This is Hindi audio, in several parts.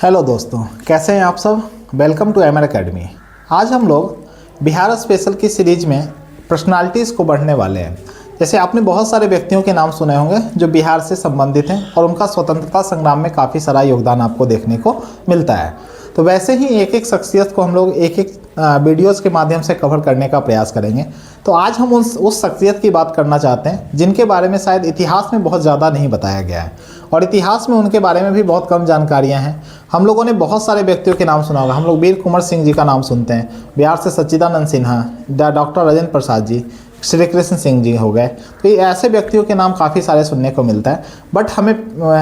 हेलो दोस्तों, कैसे हैं आप सब। Welcome to MR academy. आज हम लोग बिहार स्पेशल की सीरीज में पर्सनालिटीज़ को बढ़ने वाले हैं। जैसे आपने बहुत सारे व्यक्तियों के नाम सुने होंगे जो बिहार से संबंधित हैं और उनका स्वतंत्रता संग्राम में काफ़ी सारा योगदान आपको देखने को मिलता है। तो वैसे ही एक एक शख्सियत को हम लोग एक एक वीडियोज़ के माध्यम से कवर करने का प्रयास करेंगे। तो आज हम उस शख्सियत की बात करना चाहते हैं जिनके बारे में शायद इतिहास में बहुत ज़्यादा नहीं बताया गया है और इतिहास में उनके बारे में भी बहुत कम जानकारियां हैं। हम लोगों ने बहुत सारे व्यक्तियों के नाम सुना होगा। हम लोग वीर कुंवर सिंह जी का नाम सुनते हैं, बिहार से सच्चिदानंद सिन्हा, डॉक्टर राजेंद्र प्रसाद जी, श्री कृष्ण सिंह जी हो गए। तो ये ऐसे व्यक्तियों के नाम काफ़ी सारे सुनने को मिलता है। बट हमें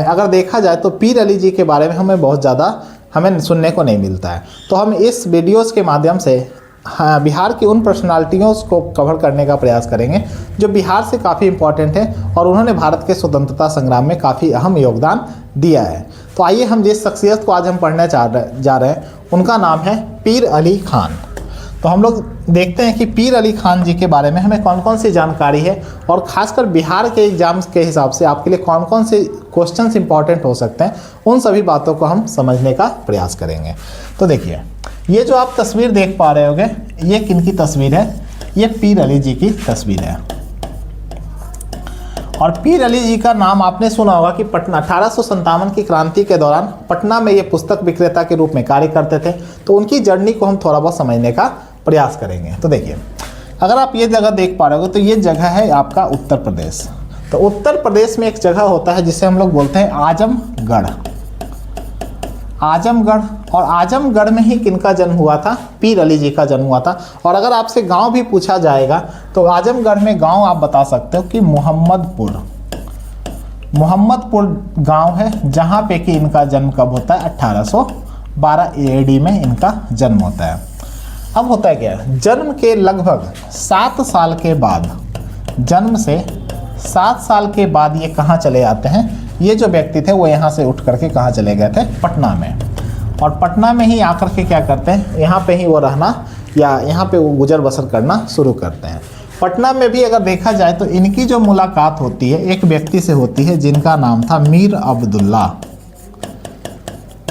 अगर देखा जाए तो पीर अली जी के बारे में हमें बहुत ज़्यादा सुनने को नहीं मिलता है। तो हम इस वीडियोज़ के माध्यम से बिहार की उन पर्सनालिटियों को कवर करने का प्रयास करेंगे जो बिहार से काफ़ी इम्पोर्टेंट है और उन्होंने भारत के स्वतंत्रता संग्राम में काफ़ी अहम योगदान दिया है। तो आइए हम जिस शख्सियत को आज हम पढ़ने जा रहे हैं उनका नाम है पीर अली खान। तो हम लोग देखते हैं कि पीर अली खान जी के बारे में हमें कौन कौन सी जानकारी है और ख़ासकर बिहार के एग्ज़ाम्स के हिसाब से आपके लिए कौन कौन से क्वेश्चंस इंपॉर्टेंट हो सकते हैं, उन सभी बातों को हम समझने का प्रयास करेंगे। तो देखिए, ये जो आप तस्वीर देख पा रहे होंगे, ये किनकी तस्वीर है? ये पीर अली जी की तस्वीर है। और पीर अली जी का नाम आपने सुना होगा कि पटना 1857 की क्रांति के दौरान पटना में ये पुस्तक विक्रेता के रूप में कार्य करते थे। तो उनकी जर्नी को हम थोड़ा बहुत समझने का प्रयास करेंगे। तो देखिए, अगर आप ये जगह देख पा रहे हो तो ये जगह है आपका उत्तर प्रदेश। तो उत्तर प्रदेश में एक जगह होता है जिसे हम लोग बोलते हैं आजमगढ़। आजमगढ़, और आजमगढ़ में ही किनका जन्म हुआ था? पीर अली जी का जन्म हुआ था। और अगर आपसे गांव भी पूछा जाएगा तो आजमगढ़ में गांव आप बता सकते हो कि मोहम्मदपुर गांव है, जहां पे कि इनका जन्म कब होता है? 1812 एडी में इनका जन्म होता है। अब होता है क्या, जन्म के लगभग 7 साल के बाद, जन्म से 7 साल के बाद ये कहाँ चले जाते हैं? ये जो व्यक्ति थे वो यहाँ से उठ करके कहाँ चले गए थे? पटना में। और पटना में ही आकर के क्या करते हैं, यहाँ पे ही वो रहना या यहाँ पे वो गुजर बसर करना शुरू करते हैं। पटना में भी अगर देखा जाए तो इनकी जो मुलाकात होती है एक व्यक्ति से होती है जिनका नाम था मीर अब्दुल्ला।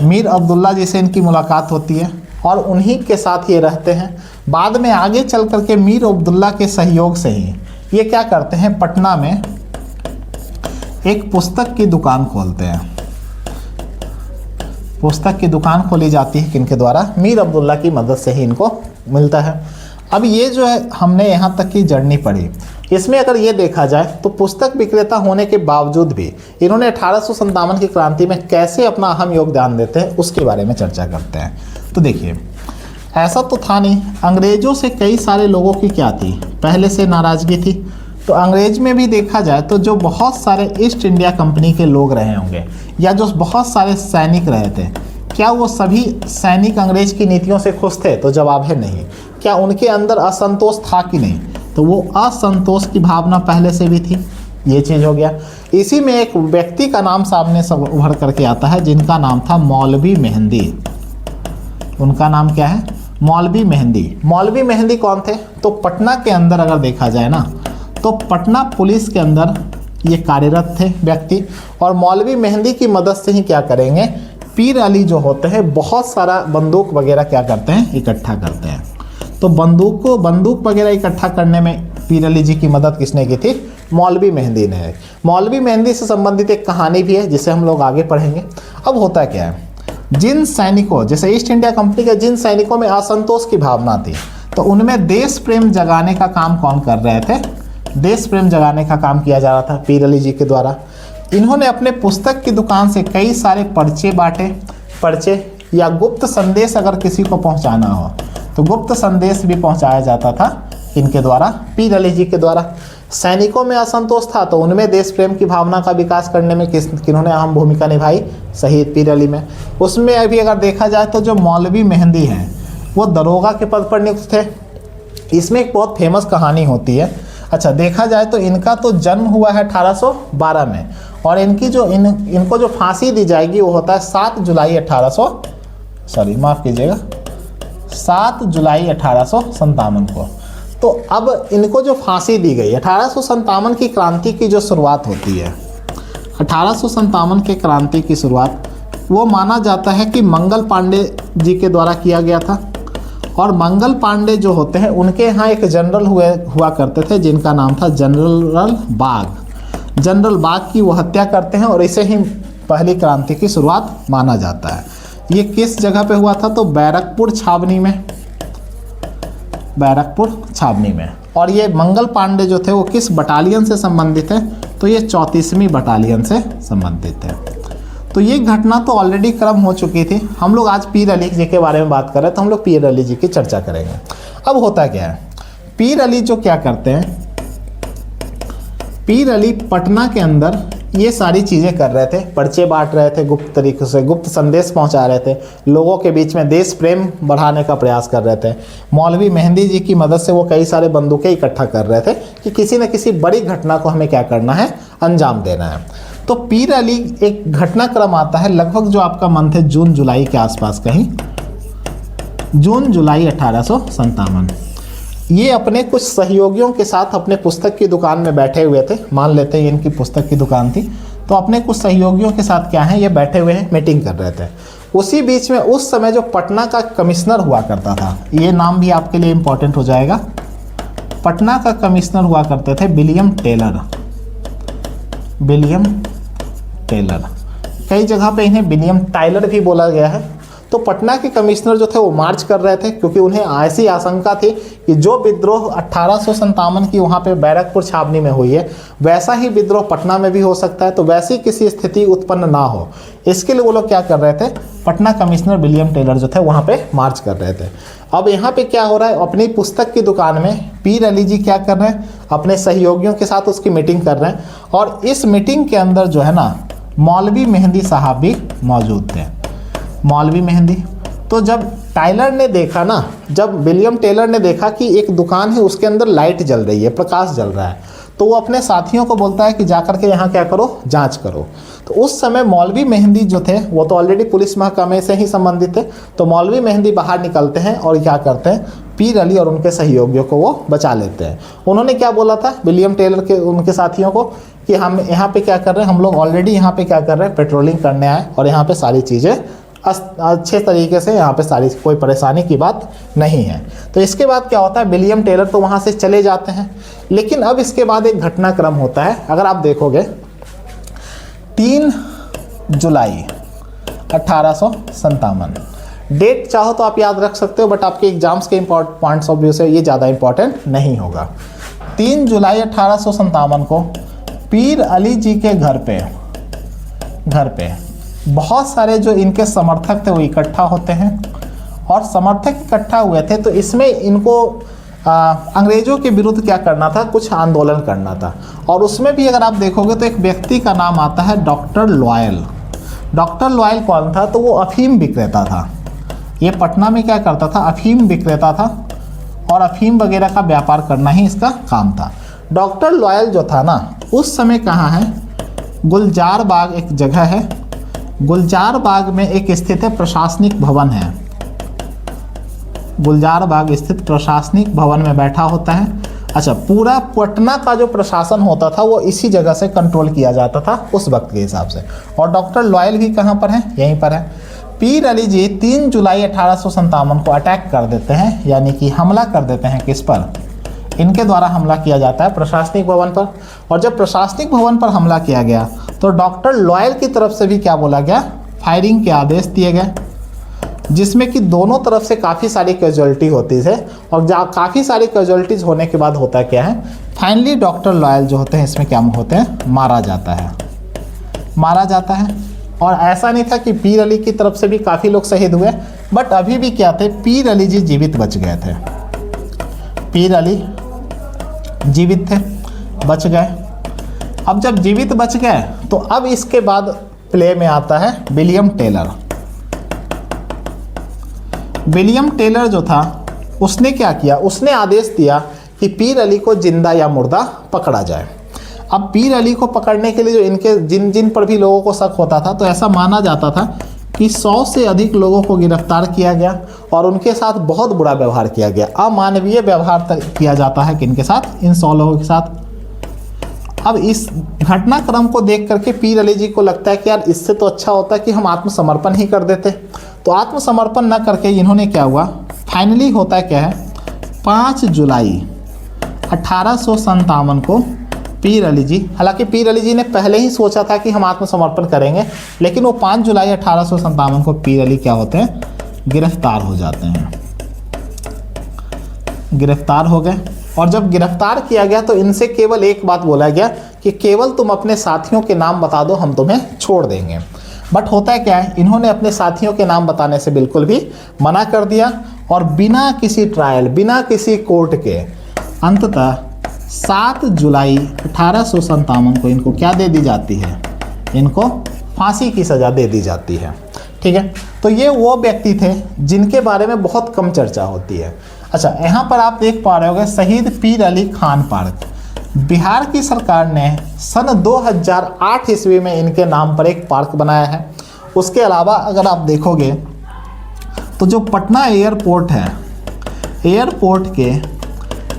मीर अब्दुल्ला जी से इनकी मुलाकात होती है और उन्हीं के साथ ये रहते हैं। बाद में आगे चल करके मीर अब्दुल्ला के सहयोग से ही ये क्या करते हैं, पटना में एक पुस्तक की दुकान खोलते हैं। पुस्तक की दुकान खोली जाती है किनके द्वारा? मीर अब्दुल्ला की मदद से ही इनको मिलता है। अब ये जो है हमने यहाँ तक की जर्नी पढ़ी, इसमें अगर ये देखा जाए तो पुस्तक विक्रेता होने के बावजूद भी इन्होंने 1857 की क्रांति में कैसे अपना अहम योगदान देते हैं उसके बारे में चर्चा करते हैं। तो देखिए, ऐसा तो था नहीं, अंग्रेज़ों से कई सारे लोगों की क्या थी, पहले से नाराज़गी थी। तो अंग्रेज में भी देखा जाए तो जो बहुत सारे ईस्ट इंडिया कंपनी के लोग रहे होंगे या जो बहुत सारे सैनिक रहे थे, क्या वो सभी सैनिक अंग्रेज की नीतियों से खुश थे? तो जवाब है नहीं। क्या उनके अंदर असंतोष था कि नहीं? तो वो असंतोष की भावना पहले से भी थी। ये चीज़ हो गया। इसी में एक व्यक्ति का नाम सामने सब उभर करके आता है जिनका नाम था मौलवी मेहंदी। उनका नाम क्या है? मौलवी मेहंदी। मौलवी मेहंदी कौन थे? तो पटना के अंदर अगर देखा जाए ना तो पटना पुलिस के अंदर ये कार्यरत थे व्यक्ति। और मौलवी मेहंदी की मदद से ही क्या करेंगे, पीर अली जो होते हैं बहुत सारा बंदूक वगैरह क्या करते हैं, इकट्ठा करते हैं। तो बंदूक वगैरह इकट्ठा करने में पीर अली जी की मदद किसने की थी? मौलवी मेहंदी ने। मौलवी मेहंदी से संबंधित एक कहानी भी है जिसे हम लोग आगे पढ़ेंगे। अब होता क्या है, जिन सैनिकों, जैसे ईस्ट इंडिया कंपनी के जिन सैनिकों में असंतोष की भावना थी तो उनमें देश प्रेम जगाने का काम कौन कर रहे थे? देश प्रेम जगाने का काम किया जा रहा था पीर अली जी के द्वारा। इन्होंने अपने पुस्तक की दुकान से कई सारे पर्चे बांटे। पर्चे या गुप्त संदेश अगर किसी को पहुंचाना हो तो गुप्त संदेश भी पहुंचाया जाता था इनके द्वारा, पीर अली जी के द्वारा। सैनिकों में असंतोष था तो उनमें देश प्रेम की भावना का विकास करने में किन्होंने अहम भूमिका निभाई? शहीद पीर अली में। उसमें अभी अगर देखा जाए तो जो मौलवी मेहंदी हैं वो दरोगा के पद पर नियुक्त थे। इसमें एक बहुत फेमस कहानी होती है। अच्छा, देखा जाए तो इनका तो जन्म हुआ है 1812 में और इनकी जो इनको जो फांसी दी जाएगी वो होता है 7 जुलाई 1857 को। तो अब इनको जो फांसी दी गई 1857 की क्रांति की जो शुरुआत होती है, 1857 के क्रांति की शुरुआत वो माना जाता है कि मंगल पांडे जी के द्वारा किया गया था। और मंगल पांडे जो होते हैं उनके यहाँ एक जनरल हुआ करते थे जिनका नाम था जनरल बाग। जनरल बाग की वो हत्या करते हैं और इसे ही पहली क्रांति की शुरुआत माना जाता है। ये किस जगह पे हुआ था? तो बैरकपुर छावनी में, बैरकपुर छावनी में। और ये मंगल पांडे जो थे वो किस बटालियन से संबंधित है? तो ये 34वीं बटालियन से संबंधित है। तो ये घटना तो ऑलरेडी क्रम हो चुकी थी। हम लोग आज पीर अली जी के बारे में बात कर रहे हैं, तो हम लोग पीर अली जी की चर्चा करेंगे। अब होता क्या है, पीर अली जो क्या करते हैं, पीर अली पटना के अंदर ये सारी चीज़ें कर रहे थे, पर्चे बांट रहे थे, गुप्त तरीके से गुप्त संदेश पहुंचा रहे थे, लोगों के बीच में देश प्रेम बढ़ाने का प्रयास कर रहे थे। मौलवी मेहंदी जी की मदद से वो कई सारे बंदूकें इकट्ठा कर रहे थे कि किसी न किसी बड़ी घटना को हमें क्या करना है, अंजाम देना है। तो पीर अली एक घटनाक्रम आता है लगभग जो आपका मंथ है जून जुलाई के आसपास, कहीं जून जुलाई 1857। ये अपने कुछ सहयोगियों के साथ अपने पुस्तक की दुकान में बैठे हुए थे, मान लेते हैं इनकी पुस्तक की दुकान थी, तो अपने कुछ सहयोगियों के साथ क्या है, ये बैठे हुए हैं, मीटिंग कर रहे थे। उसी बीच में उस समय जो पटना का कमिश्नर हुआ करता था, ये नाम भी आपके लिए इम्पोर्टेंट हो जाएगा, पटना का कमिश्नर हुआ करते थे विलियम टेलर। विलियम टेलर, कई जगह पे इन्हें विलियम टाइलर भी बोला गया है। तो पटना के कमिश्नर जो थे वो मार्च कर रहे थे, क्योंकि उन्हें ऐसी आशंका थी कि जो विद्रोह 1857 की वहाँ पे बैरकपुर छावनी में हुई है, वैसा ही विद्रोह पटना में भी हो सकता है, तो वैसी किसी स्थिति उत्पन्न ना हो, इसके लिए वो लोग क्या कर रहे थे, पटना कमिश्नर विलियम टेलर जो थे वहाँ पे मार्च कर रहे थे। अब यहाँ पे क्या हो रहा है, अपनी पुस्तक की दुकान में पीर अली जी क्या कर रहे हैं, अपने सहयोगियों के साथ उसकी मीटिंग कर रहे हैं। और इस मीटिंग के अंदर जो है ना, मौलवी मेहंदी साहब भी मौजूद थे। मौलवी मेहंदी, तो जब टाइलर ने देखा ना, जब विलियम टेलर ने देखा कि एक दुकान है उसके अंदर लाइट जल रही है, प्रकाश जल रहा है, तो वो अपने साथियों को बोलता है कि जाकर के यहाँ क्या करो, जांच करो। तो उस समय मौलवी मेहंदी जो थे वो तो ऑलरेडी पुलिस महकमे से ही संबंधित थे, तो मौलवी मेहंदी बाहर निकलते हैं और क्या करते हैं, पीर अली और उनके सहयोगियों को वो बचा लेते हैं। उन्होंने क्या बोला था विलियम टेलर के उनके साथियों को कि हम यहाँ पे क्या कर रहे हैं, हम लोग ऑलरेडी यहाँ पे क्या कर रहे हैं, पेट्रोलिंग करने आए और यहाँ पे सारी चीज़ें अच्छे तरीके से, यहाँ पे सारी कोई परेशानी की बात नहीं है। तो इसके बाद क्या होता है, विलियम टेलर तो वहाँ से चले जाते हैं। लेकिन अब इसके बाद एक घटनाक्रम होता है, अगर आप देखोगे 3 जुलाई 1857, डेट चाहो तो आप याद रख सकते हो, बट आपके एग्जाम्स के पॉइंट्स ऑफ व्यू से ये ज़्यादा इंपॉर्टेंट नहीं होगा। 3 जुलाई 1857 को पीर अली जी के घर पे बहुत सारे जो इनके समर्थक थे वो इकट्ठा होते हैं। और समर्थक इकट्ठा हुए थे तो इसमें इनको अंग्रेज़ों के विरुद्ध क्या करना था, कुछ आंदोलन करना था। और उसमें भी अगर आप देखोगे तो एक व्यक्ति का नाम आता है डॉक्टर लॉयल। डॉक्टर लॉयल कौन था, तो वो अफीम विक्रेता था। ये पटना में क्या करता था, अफीम विक्रेता था और अफीम वगैरह का व्यापार करना ही इसका काम था। डॉक्टर लॉयल जो था ना, उस समय कहाँ है, गुलजार बाग एक जगह है, गुलजार बाग में एक स्थित है प्रशासनिक भवन है, गुलजार बाग स्थित प्रशासनिक भवन में बैठा होता है। अच्छा, पूरा पटना का जो प्रशासन होता था वो इसी जगह से कंट्रोल किया जाता था उस वक्त के हिसाब से। और डॉक्टर लॉयल भी कहाँ पर है, यहीं पर है। पीर अली जी 3 जुलाई 1857 को अटैक कर देते हैं, यानी कि हमला कर देते हैं। किस पर, इनके द्वारा हमला किया जाता है प्रशासनिक भवन पर। और जब प्रशासनिक भवन पर हमला किया गया तो डॉक्टर लॉयल की तरफ से भी क्या बोला गया, फायरिंग के आदेश दिए गए, जिसमें कि दोनों तरफ से काफ़ी सारी कैजुअलिटी होती है। और काफ़ी सारी कैजुअलिटीज़ होने के बाद होता क्या है, फाइनली डॉक्टर लॉयल जो होते हैं इसमें क्या होते हैं, मारा जाता है। और ऐसा नहीं था कि पीर अली की तरफ से भी काफ़ी लोग शहीद हुए, बट अभी भी क्या थे, पीर अली जी जीवित बच गए थे। पीर अली जीवित थे, बच गए। अब जब जीवित बच गए तो अब इसके बाद प्ले में आता है विलियम टेलर। विलियम टेलर जो था उसने क्या किया, उसने आदेश दिया कि पीर अली को जिंदा या मुर्दा पकड़ा जाए। अब पीर अली को पकड़ने के लिए जो इनके जिन पर भी लोगों को शक होता था, तो ऐसा माना जाता था कि 100 से अधिक लोगों को गिरफ्तार किया गया और उनके साथ बहुत बुरा व्यवहार किया गया। अमानवीय व्यवहार किया जाता है किनके साथ, इन 100 लोगों के साथ। अब इस घटनाक्रम को देख करके पीर अली जी को लगता है कि यार इससे तो अच्छा होता कि हम आत्मसमर्पण ही कर देते। तो आत्मसमर्पण न करके इन्होंने क्या हुआ, फाइनली होता क्या है, 5 जुलाई 1857 को पीर अली जी, हालांकि पीर अली जी ने पहले ही सोचा था कि हम आत्मसमर्पण करेंगे, लेकिन वो 5 जुलाई 1857 को पीर अली क्या होते हैं, गिरफ्तार हो जाते हैं। गिरफ्तार हो गए, और जब गिरफ्तार किया गया तो इनसे केवल एक बात बोला गया कि केवल तुम अपने साथियों के नाम बता दो, हम तुम्हें छोड़ देंगे। बट होता है क्या है, इन्होंने अपने साथियों के नाम बताने से बिल्कुल भी मना कर दिया, और बिना किसी ट्रायल, बिना किसी कोर्ट के अंततः 7 जुलाई 1857 को इनको क्या दे दी जाती है, इनको फांसी की सज़ा दे दी जाती है। ठीक है, तो ये वो व्यक्ति थे जिनके बारे में बहुत कम चर्चा होती है। अच्छा, यहाँ पर आप देख पा रहे होंगे शहीद पीर अली खान पार्क, बिहार की सरकार ने सन 2008 ईस्वी में इनके नाम पर एक पार्क बनाया है। उसके अलावा अगर आप देखोगे तो जो पटना एयरपोर्ट है, एयरपोर्ट के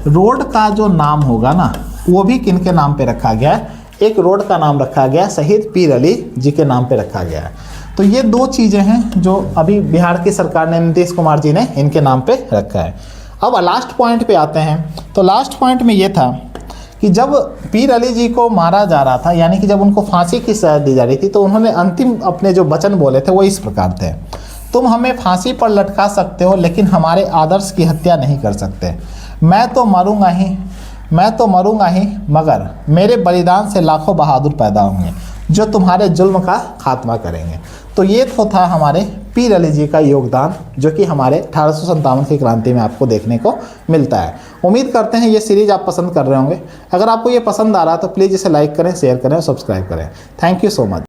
रोड का जो नाम होगा ना, वो भी किनके नाम पे रखा गया है, एक रोड का नाम रखा गया है शहीद पीर अली जी के नाम पे रखा गया है। तो ये दो चीज़ें हैं जो अभी बिहार की सरकार ने, नीतीश कुमार जी ने इनके नाम पे रखा है। अब लास्ट पॉइंट पे आते हैं। तो लास्ट पॉइंट में ये था कि जब पीर अली जी को मारा जा रहा था, यानी कि जब उनको फांसी की सज़ा दी जा रही थी, तो उन्होंने अंतिम अपने जो वचन बोले थे वो इस प्रकार थे, तुम हमें फांसी पर लटका सकते हो लेकिन हमारे आदर्श की हत्या नहीं कर सकते। मैं तो मरूंगा ही, मगर मेरे बलिदान से लाखों बहादुर पैदा होंगे जो तुम्हारे जुल्म का खात्मा करेंगे। तो ये तो था हमारे पीर अली जी का योगदान, जो कि हमारे 1857 की क्रांति में आपको देखने को मिलता है। उम्मीद करते हैं ये सीरीज़ आप पसंद कर रहे होंगे। अगर आपको ये पसंद आ रहा है तो प्लीज़ इसे लाइक करें, शेयर करें और सब्सक्राइब करें। Thank you so much.